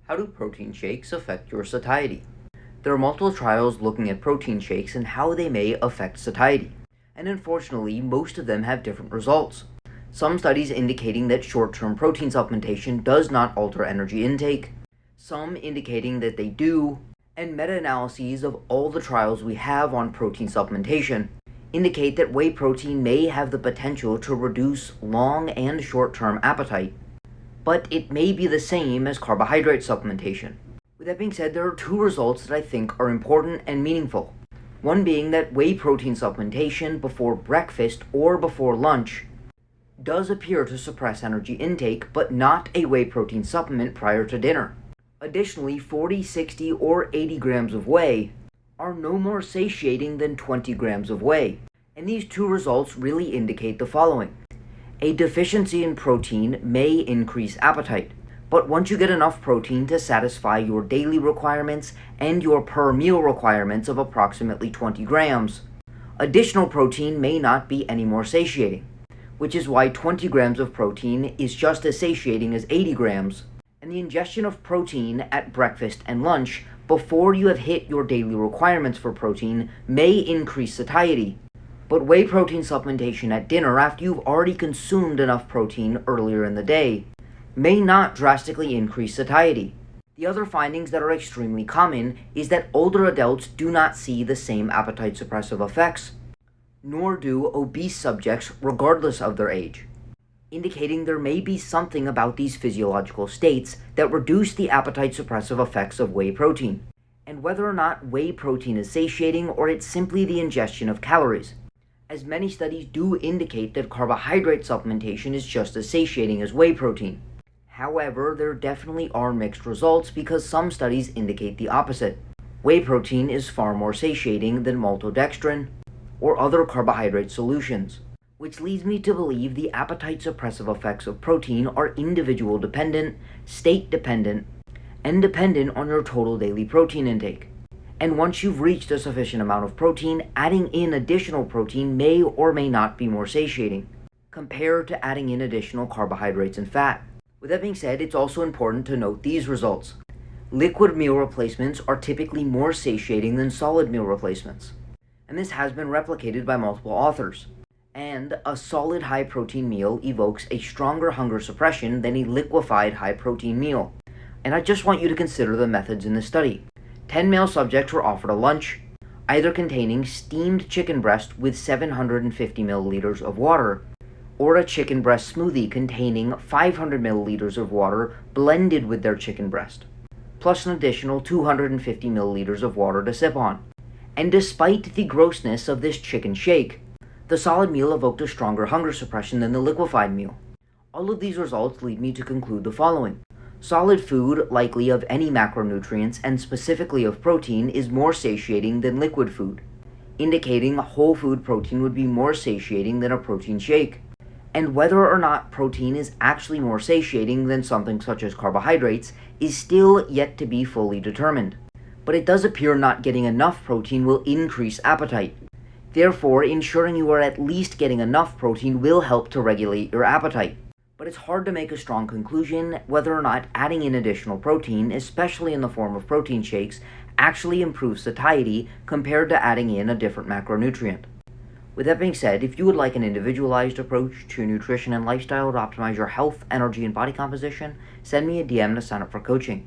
How do protein shakes affect your satiety? There are multiple trials looking at protein shakes and how they may affect satiety, and unfortunately, most of them have different results. Some studies indicating that short-term protein supplementation does not alter energy intake, some indicating that they do, and meta-analyses of all the trials we have on protein supplementation indicate that whey protein may have the potential to reduce long and short-term appetite, but it may be the same as carbohydrate supplementation. With that being said, there are two results that I think are important and meaningful. One being that whey protein supplementation before breakfast or before lunch does appear to suppress energy intake, but not a whey protein supplement prior to dinner. Additionally, 40, 60, or 80 grams of whey are no more satiating than 20 grams of whey. And these two results really indicate the following. A deficiency in protein may increase appetite, but once you get enough protein to satisfy your daily requirements and your per meal requirements of approximately 20 grams, additional protein may not be any more satiating, which is why 20 grams of protein is just as satiating as 80 grams, and the ingestion of protein at breakfast and lunch before you have hit your daily requirements for protein may increase satiety. But whey protein supplementation at dinner after you've already consumed enough protein earlier in the day may not drastically increase satiety. The other findings that are extremely common is that older adults do not see the same appetite suppressive effects, nor do obese subjects regardless of their age, indicating there may be something about these physiological states that reduce the appetite suppressive effects of whey protein, and whether or not whey protein is satiating or it's simply the ingestion of calories, as many studies do indicate that carbohydrate supplementation is just as satiating as whey protein. However, there definitely are mixed results because some studies indicate the opposite. Whey protein is far more satiating than maltodextrin or other carbohydrate solutions, which leads me to believe the appetite suppressive effects of protein are individual dependent, state dependent, and dependent on your total daily protein intake. And once you've reached a sufficient amount of protein, adding in additional protein may or may not be more satiating, compared to adding in additional carbohydrates and fat. With that being said, it's also important to note these results. Liquid meal replacements are typically more satiating than solid meal replacements, and this has been replicated by multiple authors. And a solid high-protein meal evokes a stronger hunger suppression than a liquefied high-protein meal. And I just want you to consider the methods in this study. 10 male subjects were offered a lunch, either containing steamed chicken breast with 750 milliliters of water, or a chicken breast smoothie containing 500 milliliters of water blended with their chicken breast, plus an additional 250 milliliters of water to sip on. And despite the grossness of this chicken shake, the solid meal evoked a stronger hunger suppression than the liquefied meal. All of these results lead me to conclude the following. Solid food, likely of any macronutrients and specifically of protein, is more satiating than liquid food, indicating whole food protein would be more satiating than a protein shake. And whether or not protein is actually more satiating than something such as carbohydrates is still yet to be fully determined. But it does appear not getting enough protein will increase appetite. Therefore, ensuring you are at least getting enough protein will help to regulate your appetite. But it's hard to make a strong conclusion whether or not adding in additional protein, especially in the form of protein shakes, actually improves satiety compared to adding in a different macronutrient. With that being said, if you would like an individualized approach to nutrition and lifestyle to optimize your health, energy, and body composition, send me a DM to sign up for coaching.